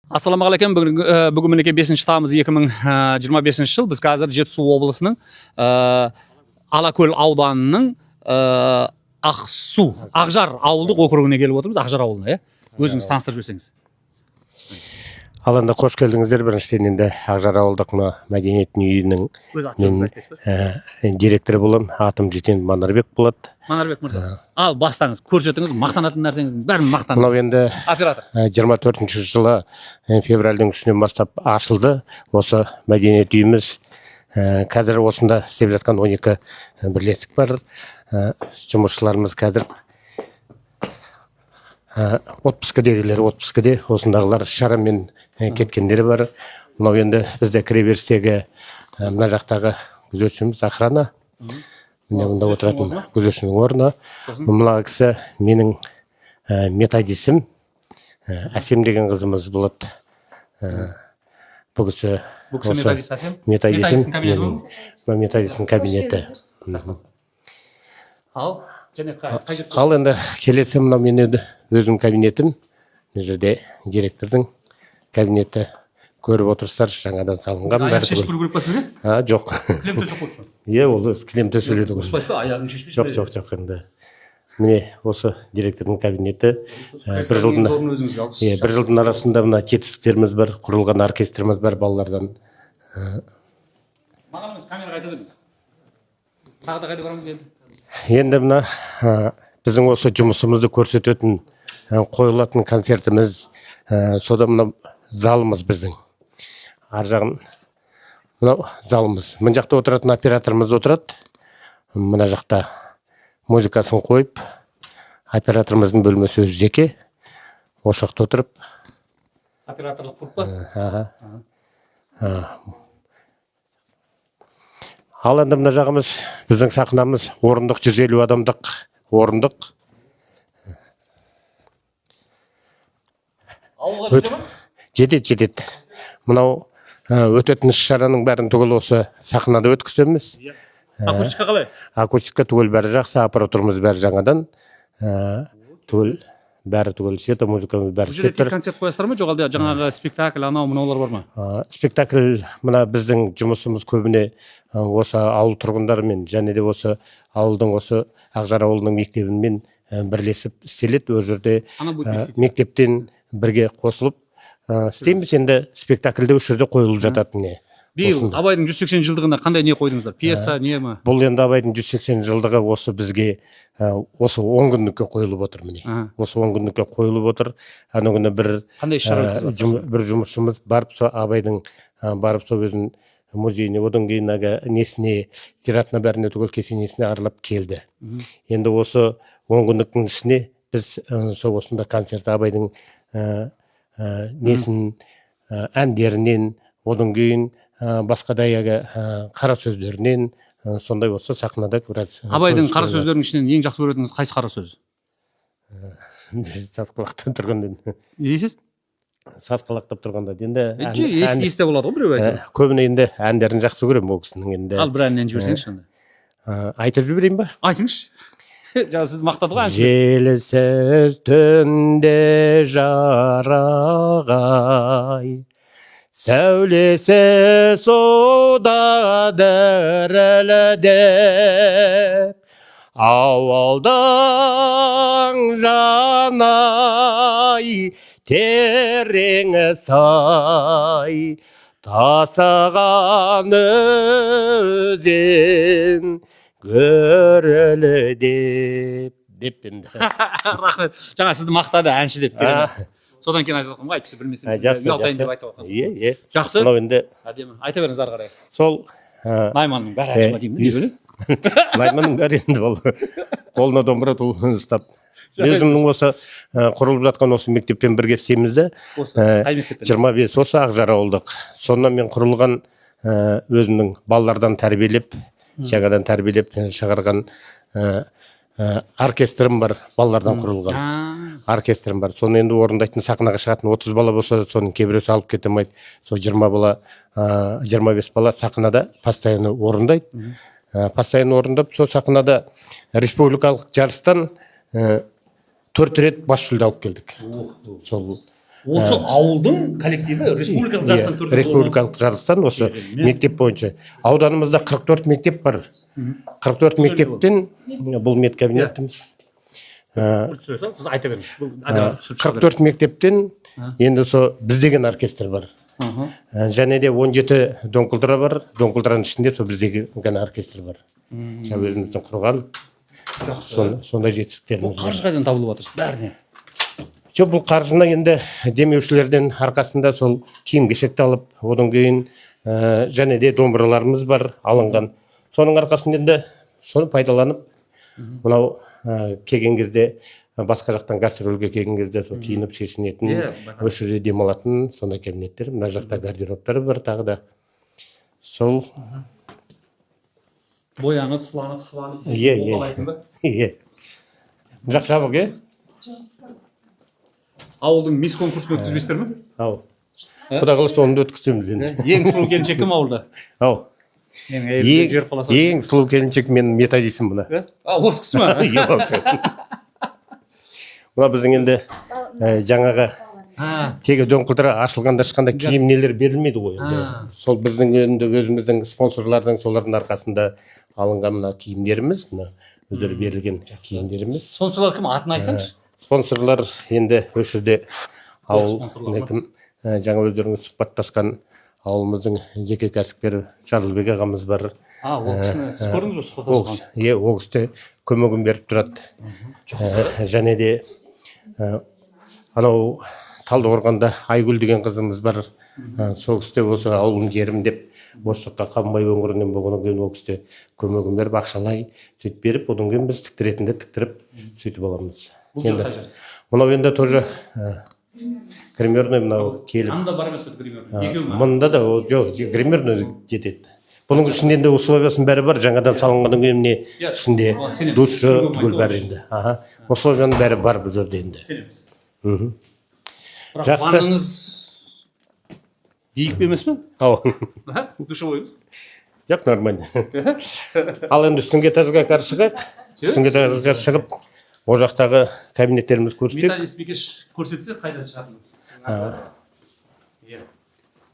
Ассаламағалейкум. Бүгін мінекей 5 тамыз 2025 жыл. Біз қазір Жетісу облысының Алакөл ауданының Ақсу, Ақжар ауылдық округіне келіп отырмыз. Ақжар ауылына, өзіңіз таныстырып жіберсеңіз. Аланда қош келдіңіздер. Біріншіден енді Ақжар ауылдық мәдениет үйінің директоры боламын. Атым Жетен Манарбек болады. Манарбек мырза. Ал бастаңыз, көрсетіңіз, мақтанатын нәрсеңіздің бәрін мақтаңыз. Мынау енді оператор 24 жылы февральдың 3-нен бастап ашылды. Осы мәдениет үйіміз қазір осында істеп жатқан 12 бірлестік бар. Жұмысшыларымыз қазір отпускідегілер отпускіде, осындағылар шарамен кеткендері бар. Мынау енді бізде кіреберістегі мына жақтағы күзетшіміз охрана. Міне мұнда отыратын күзетшінің орны. Мына кісі менің методисім, Әсем деген қызымыз болады. Бұл кісі методисім, методистің кабинеті. Ал енді келесі мына мен өзім кабинетім, бұл жерде директордың кабинеті. Көріп отырсыздар, жаңадан салынған. Шешіп көру керек па сізге? Жоқ. Кілем төсек қойсын. Ол кілем төселеді ғой. Ұспайсыз ба, аяғын шешпейсіз? Жоқ, енді. Міне осы директордың кабинеті. Бір жылдың арасында мына жетістіктеріміз бар, құрылған оркестріміз бар балалардан. Маған емес, камера қайда деңіз? Тағы да қайда барамыз енді? Енді мына біздің осы жұмысымызды көрсететін қойылатын концертіміз, сода мына залымыз біздің. Ар жағын мынау залымыз. Мына жақта отыратын операторымыз отырады. Мына жақта музыкасын қойып, операторымыздың бөлмесі өзі жеке. Осы жақта отырып. Операторлық құрып па? Ал енді мына жағымыз біздің сахнамыз орындық, 150 адамдық орындық. Ауылға жетеді ма? Жетеді. Мынау өтетін іс-шараның бәрін түгел осы сахнада өткіземіз. Акустика қалай? Акустика түгел бәрі жақсы, аппаратурымыз бәрі жаңадан. Түгел, бәрі түгел, света музыкамыз бәрі істеп тұр. Концерт қоясыздар ма, жоқ әлде жаңағы спектакль, анау мынаулар бар ма? Спектакль мына біздің жұмысымыз көбіне осы ауыл тұрғындарымен және де осы ауылдың осы Ақжар ауылының мектебімен бірлесіп істеледі. Ол жерде мектептен бірге қосылып істейміз. Енді спектакльде осы жерде қойылып жататын не. Биыл Абайдың 180 жылдығында қандай не қойдыңыздар? Пьеса, не ма? Бұл енді Абайдың 180 жылдығы осы бізге осы 10 күндікке қойылып отыр міне. Осы 10 күндікке қойылып отыр. Ана күні бір жұмысшымыз барып со Абайдың барып со өзін музейіне, одан кейін несіне, зиратына бәріне түгел кесенесіне аралап келді. Енді осы 10 күндіктің ішіне біз осында концерт Абайдың несін, әндерінен, одан кейін басқа даяғы қара сөздерінен, сондай осы сахнада көреді. Абайдың қара сөздерінің ішінен ең жақсы көретініңіз қайсы қара сөз? Сасқалақтап тұрғанда. Не дейсіз? Сасқалақтап тұрғанда. Енді есте болады ғой біреу айтады. Көбіне енді әндерін жақсы көремін ол кісінің енді. Ал бір әннен жіберсеңізші онда. Айтып жіберейін ба? Айтыңызшы. Жаңа сізді мақтады ғой әнші. Желсіз түнде жарағай, сәулесі суда дірілдеп, ауылдың жанай, тереңі сай, тасыған өзен көрілі деп енді. Рахмет. Жаңа сізді мақтады әнші деп. Содан кейін айтып отырмын ғой, айтпысы білмесеңіз. Ұялтайын деп айтып отырмын. Жақсы. Мынау енді. Әдемі. Айта беріңіз ары қарай. Сол Найманның бәрі әнші ма деймін, не бөлі? Найманның бәрі енді ол қолына домбыра ұстап. Өзімнің осы құрылып жатқан осы мектеппен бірге істейміз де. 25 осы Ақжар ауылдық. Сонdan мен құрылған өзімнің балалардан тәрбиелеп, жаңадан тәрбиелеп шығарған оркестрім бар, балалардан құрылған оркестрім бар. Соны енді орындайтын сахнаға шығатын 30 бала болса, соның кейбіреусі алып кете алмайды. Сол 20 бала, 25 бала сахнада постоянно орындайды. Постоянно орындап, сол сахнада республикалық жарыстан 4 рет бас жүлде алып келдік. Сол Осы ауылдың коллективі республикалық жарыстан төртінші орын алды. республикалық жарыстан осы мектеп бойынша. Ауданымызда 44 мектеп бар. 44 мектептен бұл медкабинетіміз. Сіз айта беріңіз. 44 мектептен енді со біз деген оркестр бар. Және де 17 доңқылдыра бар. Доңқылдыраның ішінде со біз деген оркестр бар. Өзіміздің құрған сондай жетістіктеріміз бар. Қаржы қайдан табылып жатыр бәріне? Бұл қаржыны енді демеушілерден арқасында сол киім кешекті алып, одан кейін және де домбыраларымыз бар алынған. Соның арқасында енді соны пайдаланып, мынау келген кезде басқа жақтан гастрольге келген кезде сол киініп шешінетін, осы жерде демалатын сондай кабинеттер. Мына жақта гардеробтары бар тағы да. Сол Боянып, сыланып. Иә. Жақ жабық, Ауылдың мис конкурсын өткізбестер ме? Ау. Құда қаласа оны да өткіземіз енді. Ең сұлу келіншек кім ауылда? Ау. Ең сұлу келіншек мен методисім бұна. Осы кісі ма? Бұна біздің енді жаңағы теге дөңқылдыра ашылғанда ешқандай киім нелер берілмейді ғой. Сол біздің енді өзіміздің спонсорлардың солардың арқасында алынған мына киімдеріміз, өздері берілген киімдеріміз. Спонсорлар кім? Атын айтсаңшы. Спонсорлар енді осы жерде ауыл жаңа өздеріңіз сұхбаттасқан ауылымыздың жеке кәсіпкері Жадылбек ағамыз бар. Ол кісіні сіз көрдіңіз бе сұхбаттасқан? Ол кісі көмегін беріп тұрады. Және де анау Талдықорғанда Айгүл деген қызымыз бар. Сол кісі осы ауылым жерім деп осы жаққа Қабанбай өңірінен болғаннан кейін ол кісі көмегін беріп ақшалай сөйтіп беріп, одан кейін біз тіктіретінде тіктіріп сөйтіп аламыз. Мынау енді тоже гримерный мынау келіп. Анда бар емес пе гримерный? Мұнда да жоқ, гримерный жетеді. Бұның ішінде енді условиясын бәрі бар. Жаңадан салынғаннан кейін не ішінде душы түгел бәрі енді. Условияның бәрі бар бұл жерде енді. Сенеміз. Бірақ ваннаңыз биік емес пе? Душевойыңыз? Жоқ, нормально. Ал енді үстіңгі этажға қарсы шығайық. Үстіңгі этажға шығып, о жақтағы кабинеттеріміз көрсетейік. Металлист бикеш көрсетсе қайда шығатыныз?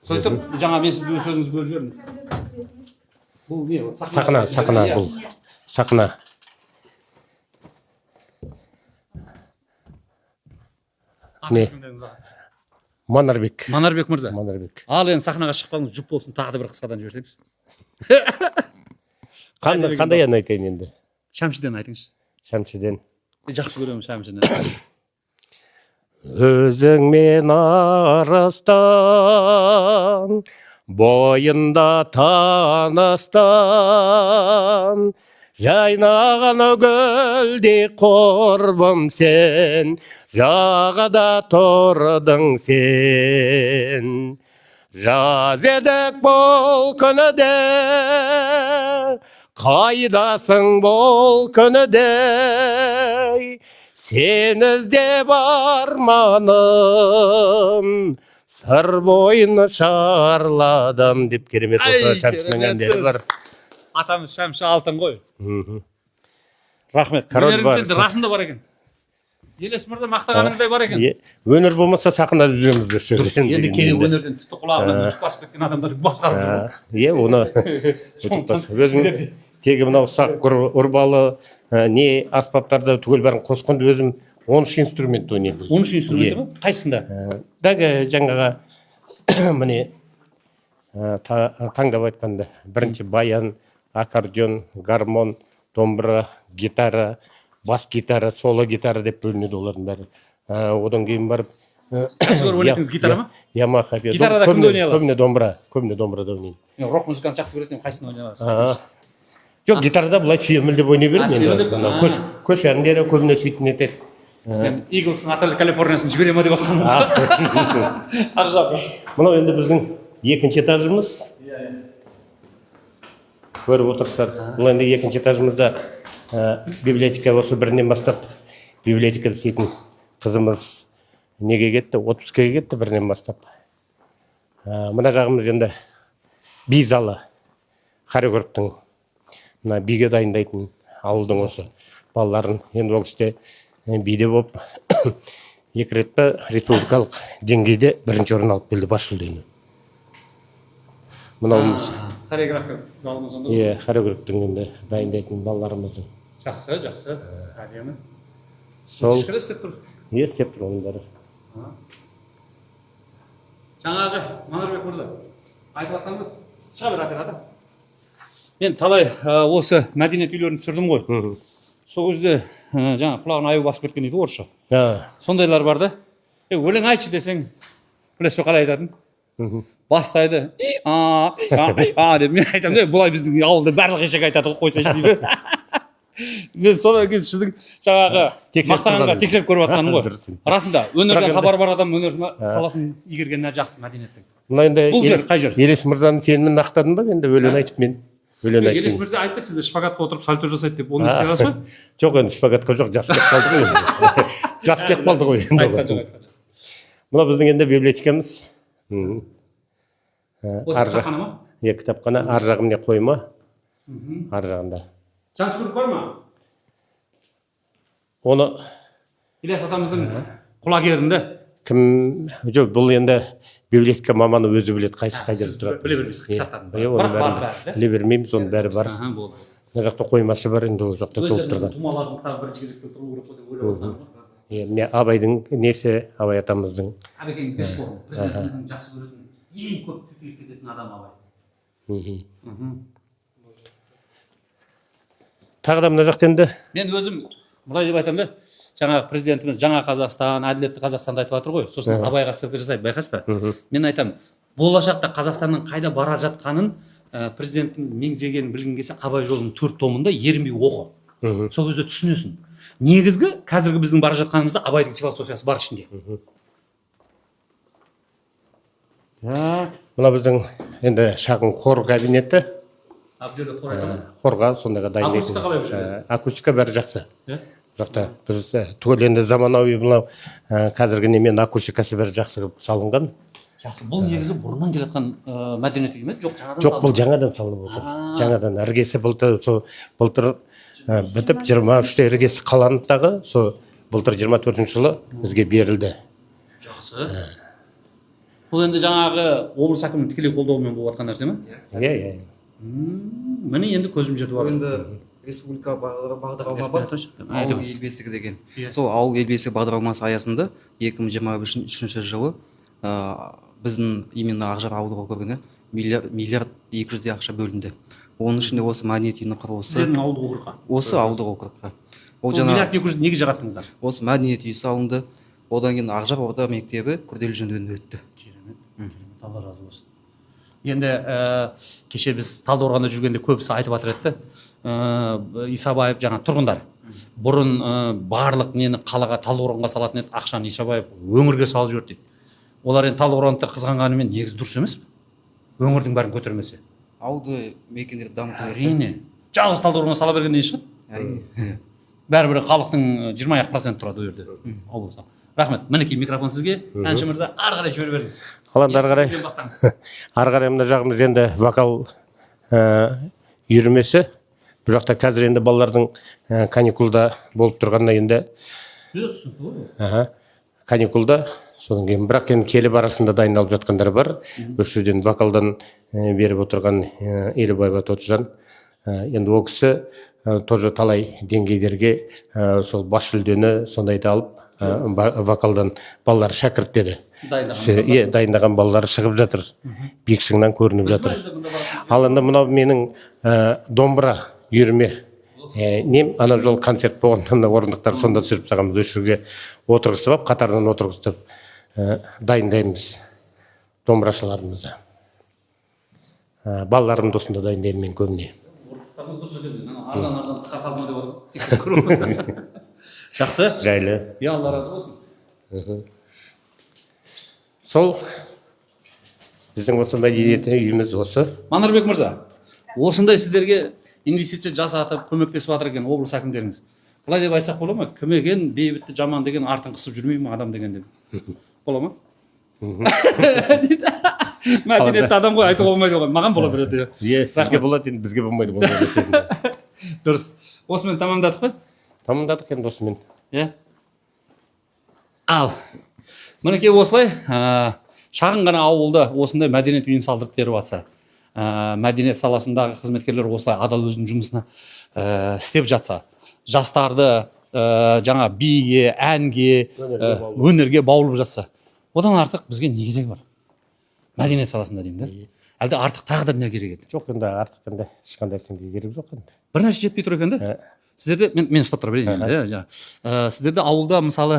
Сөйтіп, жаңа мен сізді сөзіңізді бөліп жібердім. Бұл не? Сақына бұл. Сақына. Не? Манарбек. Манарбек мырза. Манарбек. Ал енді сахнаға шықпаңыз, жұп болсын, тағы да бір қысқадан жіберсеңіз. Қандай ән айтайын енді? Шәмшіден айтыңызшы. Шәмшіден. Жақсы көремін Шәмшіні. Өзіңмен арыстан, бойында таныстан, жайнаған гүлдей құрбым сен, жағада тұрдың сен. Жаз едік бұл күніде, қайдасың бұл күніде, сен іздеп арманым, сыр бойын шарладым деп керемет осы Шәмшінің әндері бар. Атамыз Шәмші алтын ғой. Рахмет. Өнеріңізде расында бар екен. Елес мырза мақтағаныңыздай бар екен. Өнер болмаса сақында жүреміз дұрыс. Енді кейде өнерден тіпті құлағынан үтіп басып кеткен адамдар басқарып жүр. Оны өзім тегі мынау сақ ұрбалы не аспаптарды түгел бәрін қосқанда өзім 13 инструмент ойнаймын. 13 инструменті ма? Қайсында? Дағы жаңаға міне таңдап айтқанда бірінші баян, аккордеон, гармон, домбыра, гитара, бас гитара, соло гитара деп бөлінеді олардың бәрі. Одан кейін барып сіз ойнайтыңыз гитара ма? Ямаха. Гитарада кімді ойнай аласыз? Көбіне домбырада ойнаймын. Рок музыканы жақсы көретін қайсысын ойнай аласыз? Жоқ, гитарада былай сүйемелдеп ойнай бермеймін. Көш әндері көбіне сөйтін етеді. Иглстың Отель Калифорниясын жібере ма деп отқаным. Ақжап. Мынау енді біздің екінші этажымыз. Көріп отырсыздар. Бұл енді екінші этажымызда библиотека осы бірінен бастап библиотекада істейтін қызымыз неге кетті? Отпускаға кетті бірінен бастап. Мына жағымыз енді би залы. Хореографтың мына биге дайындайтын ауылдың осы балаларын енді ол кісіде биде болып екі рет па республикалық деңгейде бірінші орын алып келді бас жүлдені. Мынауымыз Хореография залымыз онда. иә хореографтың енді дайындайтын балаларымыздың. Жақсы, жақсы. Әдемі. Сол Ішкілі істеп тұр. істеп тұр оның бәрі. Жаңағы Манарбек мырза айтып жатқанымыз шыға бер оператор. Мен талай осы мәдениет үйлерін түсірдім ғой. Сол кезде жаңа құлағына аю басып кеткен дейді орысша. Сондайлар бар да. Өлең айтшы десең, білеспей қалай айтатын. Бастайды. Деп мен айтамын, бұлай біздің ауылда барлық ешек айтады қойсайшы дейді. Мен содан кейін сіздің жаңағы мақтанға тексеріп көріп жатқаным ғой. Расында өнерден хабар бар адам өнер саласын игергені жақсы мәдениеттің. Мына енді Бұл жер қай жер? Елес мырзаны сенімен ақтадың ба? Енді өлең айтып мен. Өлең айттым. Елес мырза айтты сізді шпагатқа отырып сальто жасайды деп. Оны істей аласыз ба? Жоқ, енді шпагатқа жоқ, жас кетіп қалды ғой. Жас кетіп қалды ғой енді. Мына біздің енді библиотекамыз. Осы кітапхана ма? Иә, кітапхана. Ар жағы міне қойма. Ар жағында. Жансүгіров бар ма? Оны Ілияс атамыздың құлагерінде. Кім? Жоқ, бұл енді библиотека маманы өзі біледі, қайсы қай жерде тұрады. Біле бермейсіз кітаптарын. Біле бермейміз, оның бәрі бар. Мына жақта қоймасы бар, енді ол жақта толып тұрған. Өздеріңіздің тумалардың кітабы бірінші кезекте тұру керек қой деп ойлап отырсам ғой. Міне Абайдың несі, Абай атамыздың. Әбекең Бесқоров, президентіміздің жақсы көретін, ең көп цитиліп кететін адам Абай. Тағы да мына жақта енді Мен өзім былай деп айтамын да, жаңағы президентіміз жаңа Қазақстан, әділетті Қазақстанды айтып жатыр ғой. Сосын Абайға ссылка жасайды, байқайсыз ба? Мен айтамын, болашақта Қазақстанның қайда бара жатқанын президентіміз меңзегенін білгің келсе, Абай жолының 4 томында ерінбей оқы. Сол кезде түсінесің. Негізгі қазіргі біздің бара жатқанымызда Абайдың философиясы бар ішінде. мына біздің енді шағын қор кабинеті. Қорға сондайға дайындайтын. Акустика бәрі жақсы. Жақта біз түгел енді заманауи мынау қазіргі немен акустикасы бәрі жақсы салынған. Жақсы. Бұл негізі бұрыннан келатқан мәдениет үйі ме? Жоқ, жаңадан жоқ, бұл жаңадан салынып отыр. Жаңадан іргесі былтыр бітіп 23-те іргесі қаланып тағы, сол былтыр 24-ші жылы бізге берілді. Жақсы. Бұл енді жаңағы облыс әкімінің тікелей қолдауымен болып жатқан нәрсе ме? Иә. Міне енді көзім жетіп бар. Енді республика бағдарлама бар, ауыл ел бесігі деген. Сол ауыл ел бесігі бағдарламасы аясында 2023 жылы біздің именно Ақжар ауылдық округіне миллиард 200 ақша бөлінді. Оның ішінде осы мәдениет үйінің құрылысы. Сіздің ауылдық округқа? Осы ауылдық округқа. Ол миллиард 200 неге жараттыңыздар? Осы мәдениет үйі салынды. Одан кейін Ақжар орта мектебі күрделі жөндеуден өтті. Алла разы болсын. Енді кеше біз Талдықорғанда жүргенде көбісі айтып жатыр еді. Исабаев жаңа тұрғындар. Бұрын барлық нені қалаға Талдықорғанға салатын еді, ақшаны Исабаев өңірге салып жіберді дейді. Олар енді Талдықорғандықтар қызғанғанымен негізі дұрыс емес пе? Өңірдің бәрін көтермесе. Ауылды мекендерді дамыту. Әрине. Жалғыз Талдықорғанға сала бергеннен шығады. Бәрібір халықтың 20% тұрады ол жерде. Облыста. Рахмет. Мінекей микрофон сізге. Әнші мырза, ары қарай жібере беріңіз. Ал енді ары қарай мына жағымыз енді вокал үйірмесі. Бұл жақта қазір енді балалардың каникулда болып тұрғанына енді каникулда, содан кейін бірақ енді келіп арасында дайындалып жатқандар бар. Осы жерден вокалдан беріп отырған Елубаева Тотжан. Енді ол кісі тоже талай деңгейлерге сол бас жүлдені сондайды алып, вокалдан балалар шәкірттері. Дайындаған балалар шығып жатыр. Биік шыңнан көрініп жатыр. Ал енді мынау менің домбыра үйірме. Ана жол концерт болғанда орындықтар сонда түсіріп тағамыз өшірге отырғызып, қатарынан отырғызып дайындаймыз домбырашыларымызды. Балаларымды осында дайындаймын мен көбіне. Орындықтарымыз дұрыс екен. Арзан тықа салма деп отыр. Жақсы. Жайлы. Алла разы болсын. Сол біздің осы мәдениет үйіміз осы. Манарбек мырза, осындай сіздерге инвестиция жасатып көмектесіп жатыр екен облыс әкімдеріңіз. Былай деп айтсақ бола ма? Кім екен, бейбітті жаман деген артын қысып жүрмей ме адам деген деп. Бола ма? Мәдениетті адам ғой, айтуға болмайды ғой. Маған бола береді. Сізге болады, енді бізге болмайды. Дұрыс. Осымен тамамдадық па? Тамамдадық енді осымен. Ал мінекей осылай шағын ғана ауылда осындай мәдениет үйін салдырып беріп жатса, мәдениет саласындағы қызметкерлер осылай адал өзінің жұмысына істеп жатса, жастарды жаңа биге, әнге, өнерге баулып жатса, одан артық бізге не керек бар? Мәдениет саласында деймін да. Әлде артық тағы да не керек еді? Жоқ, енді артық енді ешқандай нәрсеге керек жоқ енді. Бір нәрсе жетпей тұр екен да. Сіздерде мен ұстап тұра берейін енді. Сіздерде ауылда мысалы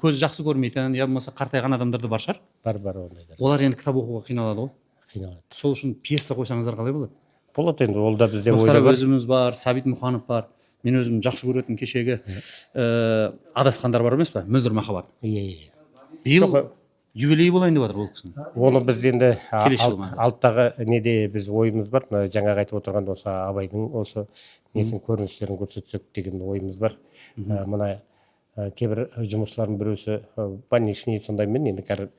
көз жақсы көрмейтін, я болмаса қартайған адамдар да бар шығар? Бар ондайлар. Олар енді кітап оқуға қиналады ғой. Қиналады. Сол үшін пьеса қойсаңыздар қалай болады? Болады енді, ол да бізде Мұхтар ойда бар. өзіміз бар, Сәбит Мұқанов бар. Мен өзім жақсы көретін кешегі адасқандар бар емес па? Мөлдір махаббат. Иә. Биыл юбилей болайын деп жатыр ол кісінің. Оны біз енді Келесі жылы ма? алттағы неде біз ойымыз бар. Жаңағы айтып отырған осы Абайдың осы несін көріністерін көрсетсек деген ойымыз бар. Мына кейбір жұмысшылардың біреусі больничный сондаймен, енді қазір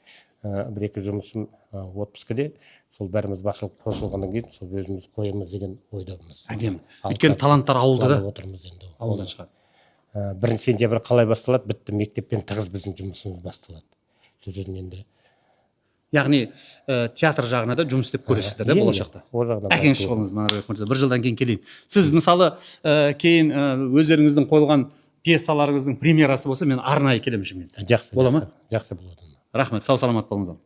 бір-екі жұмысым отпускіде, сол бәріміз басшылық қосылғаннан кейін сол өзіміз қоямыз деген ойдамыз. Әдемі. Өйткені таланттар ауылда да. Отырмыз енді. Ауылдан шығады. 1 сентябрь қалай басталады? Бітті, мектеппен тығыз біздің жұмысымыз басталады. Сол жерден енді. Яғни театр жағына да жұмыс істеп көресіздер да болашақта. Ол жағынан. Әкеңіз шығыңыз, Манарбек мырза. 1 жылдан кейін келейін. Сіз мысалы кейін өздеріңіздің қойылған пьесаларыңыздың премьерасы болса, мен арнайы келемін Шымкентке. Жақсы. Бола ма? Жақсы болады. Рахмет, сау саламат болыңыздар.